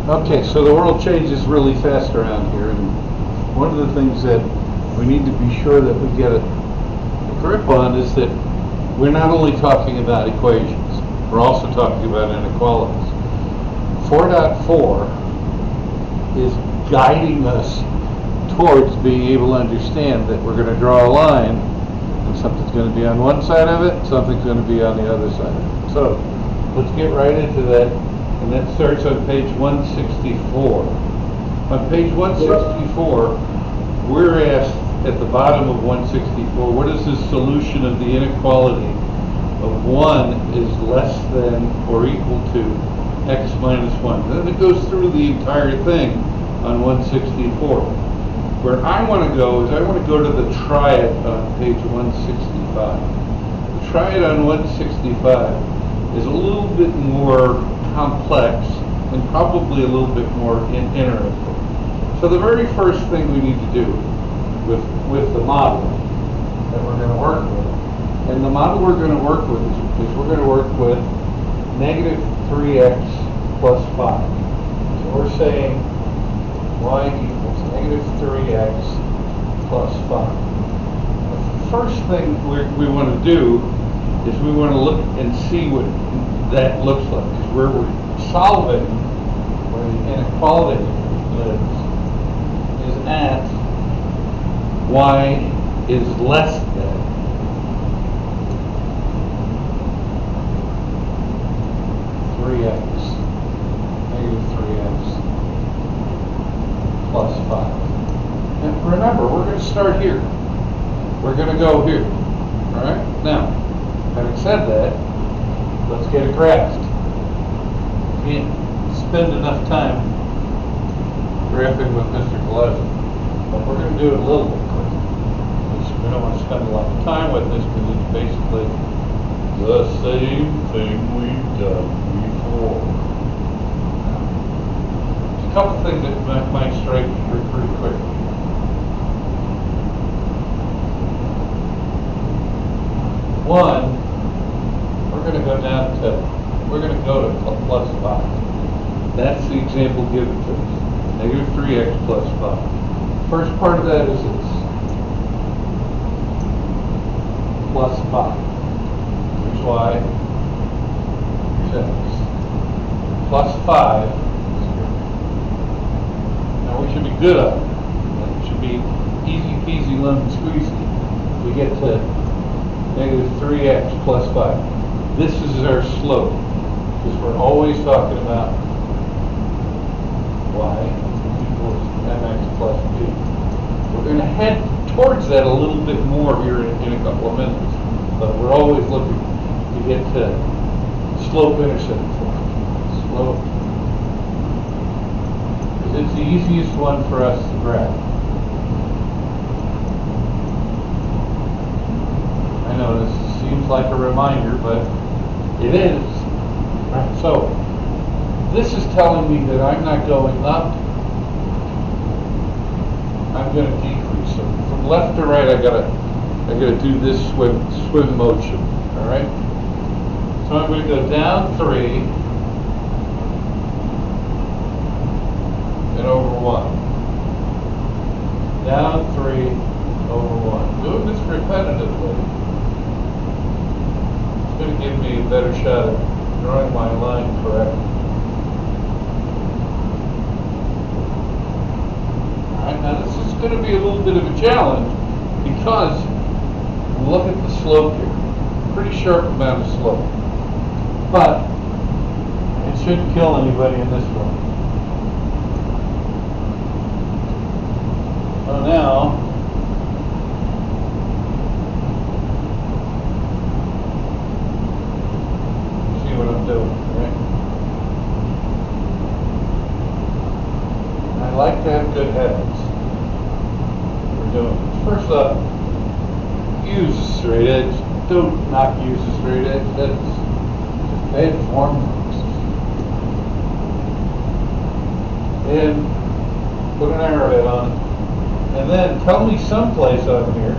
Okay, so the world changes really fast around here, and one of the things that we need to be sure that we get a grip on is that we're not only talking about equations, we're also talking about inequalities. 4.4 is guiding us towards being able to understand that we're going to draw a line, and something's going to be on one side of it, something's going to be on the other side of it. So, let's get right into that. And that starts on page 164. On page 164, we're asked at the bottom of 164, what is the solution of the inequality of 1 is less than or equal to x minus 1? Then it goes through the entire thing on 164. Where I want to go is I want to go to the triad on page 165. The triad on 165 is a little bit more complex and probably a little bit more interesting. So the very first thing we need to do with the model that we're going to work with, and the model we're going to work with is we're going to work with negative 3x plus 5. So we're saying y equals negative 3x plus 5. The first thing we want to do is we want to look and see what that looks like. Because where we're solving, where the inequality lives, is at y is less than negative 3x plus 5. And remember, we're going to start here. We're going to go here. Alright? Now, having said that, let's get it graphed. Can't spend enough time graphing with Mr. Kolesnick, but we're going to do it a little bit quicker. We don't want to spend a lot of time with this because it's basically the same thing we've done before. There's a couple things that might strike you here pretty quickly. One, we're going to go down to, we're going to go to plus 5. That's the example given to us. Negative 3x plus 5. First part of that is this. Plus 5. Here's y. Here's x. Plus 5 is here. Now we should be good at it. It should be easy peasy lemon squeezy. We get to negative 3x plus 5. This is our slope, because we're always talking about y equals mx plus b. We're going to head towards that a little bit more here in a couple of minutes, but we're always looking to get to slope-intercept form. Slope, because it's the easiest one for us to graph. I know this seems like a reminder, but it is. So, this is telling me that I'm not going up, I'm going to decrease. So from left to right, I gotta do this swim motion. All right. So I'm going to go down 3 and over 1. Down 3 over 1. Doing this repetitively. It's going to give me a better shot at drawing my line correctly. Alright, now this is going to be a little bit of a challenge because look at the slope here. Pretty sharp amount of slope. But it shouldn't kill anybody in this one. So now what I'm doing, right? I like to have good habits. We're doing this. First up, use a straight edge. Don't not use a straight edge. That's just bad form. And put an arrowhead on it. And then tell me someplace on here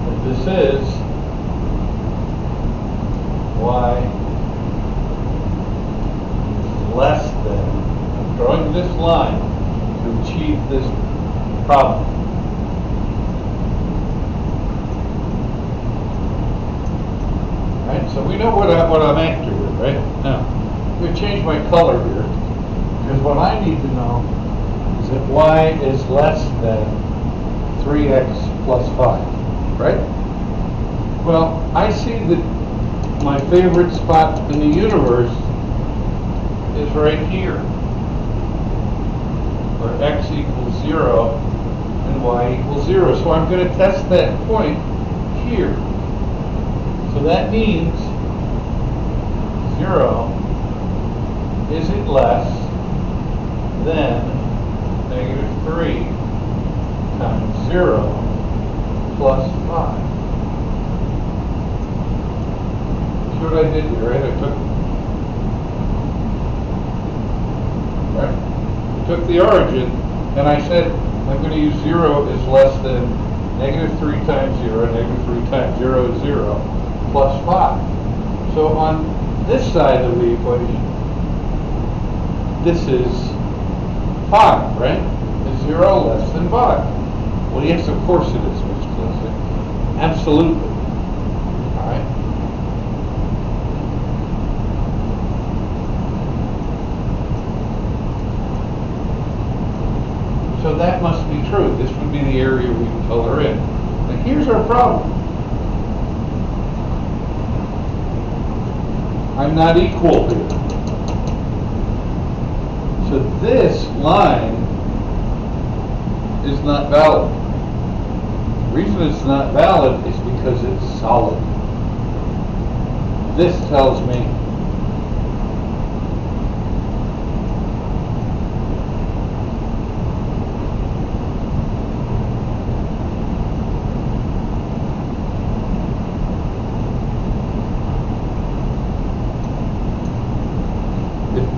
that this is y is less drawing this line to achieve this problem. Right, so we know what I'm after here, right? Now, I'm going to change my color here, because what I need to know is that y is less than 3x plus 5, right? Well, I see that my favorite spot in the universe is right here, where x equals 0 and y equals 0. So I'm going to test that point here. So that means 0 isn't less than -3 times 0 plus 5. See what I did here, right? I took the origin and I said I'm going to use 0 is less than -3 times 0, -3 times 0 is 0, plus 5. So on this side of the equation, this is 5, right? Is 0 less than 5? Well, yes, of course it is, Mr. Kolesnick. Absolutely. All right. So that must be true. This would be the area we can color in. Now here's our problem. I'm not equal here. So this line is not valid. The reason it's not valid is because it's solid. This tells me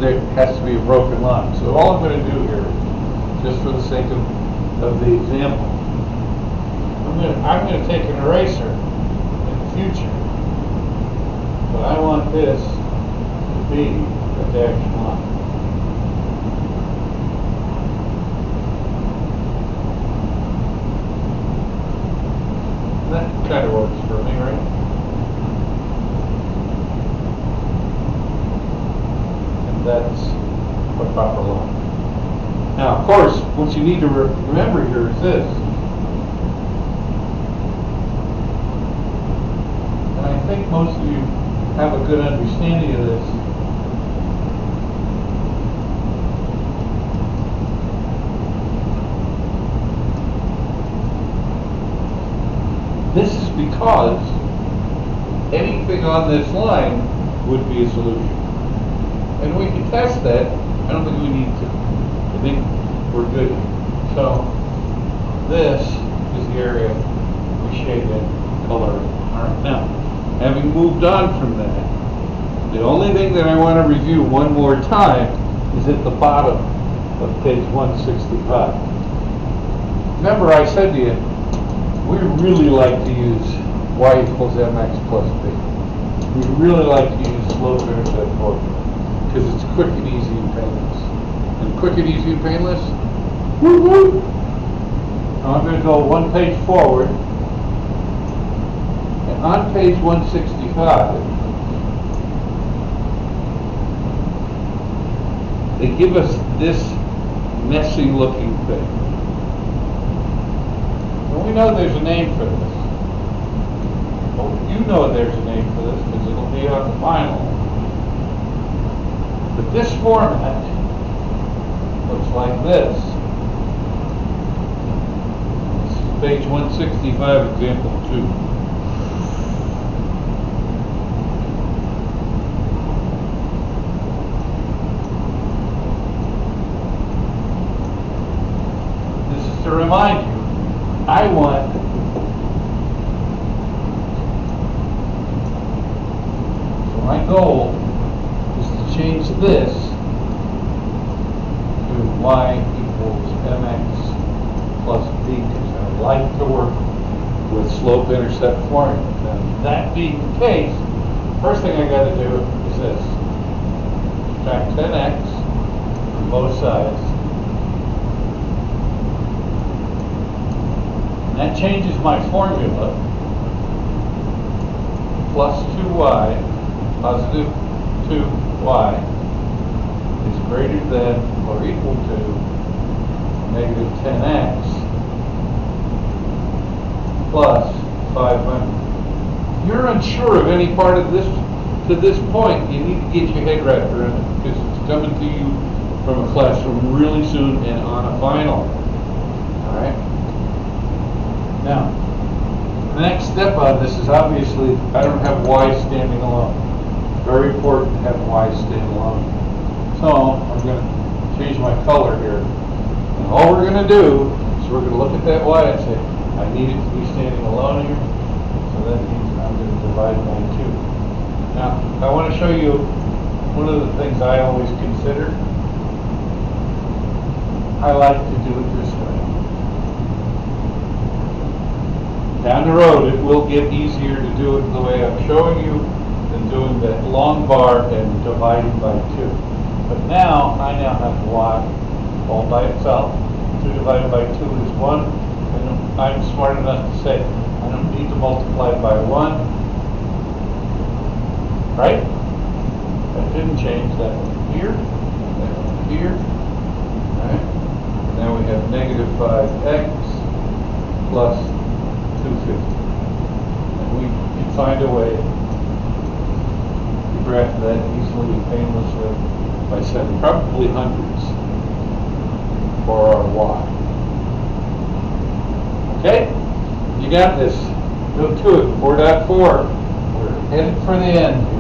there has to be a broken line. So all I'm going to do here, just for the sake of the example, I'm going to take an eraser in the future, but I want this to be a dashed line. That kind of works for me, right? That's a proper line. Now, of course, what you need to remember here is this. And I think most of you have a good understanding of this. This is because anything on this line would be a solution. And we can test that. I don't think we need to. I think we're good. So this is the area we shaded color. All right. Now, having moved on from that, the only thing that I want to review one more time is at the bottom of page 165. Remember, I said to you, we really like to use y equals mx plus b. We really like to use slope-intercept formula, because it's quick and easy and painless. And quick and easy and painless, woo woo! Now I'm going to go one page forward, and on page 165, they give us this messy looking thing. And we know there's a name for this. Well, you know there's a name for this because it'll be on the final. But this format looks like this. This is page 165, example 2. This is to remind you, I want so my goal change this to y equals mx plus b, because I like to work with slope-intercept formula. Now, that being the case, first thing I got to do is this. Subtract 10x from both sides. And that changes my formula. Plus 2y, positive 2y, is greater than or equal to negative 10x plus 500. You're unsure of any part of this to this point. You need to get your head wrapped around it because it's coming to you from a classroom really soon and on a final. Alright? Now, the next step on this is obviously I don't have y standing alone. Very important to have y stand alone. So I'm going to change my color here. And all we're going to do is we're going to look at that y and say, I need it to be standing alone here. So that means I'm going to divide by 2. Now, I want to show you one of the things I always consider. I like to do it this way. Down the road, it will get easier to do it the way I'm showing you than doing that long bar and dividing by 2. But now, I now have y all by itself. 2 divided by 2 is 1. And I'm smart enough to say, I don't need to multiply by 1. Right? That didn't change. That one here, that one here. Right? Now we have negative 5x plus 250. And we can find a way to graph that easily and painlessly by setting probably hundreds for our y. Okay? You got this. Go to it. 4.4. We're headed for the end.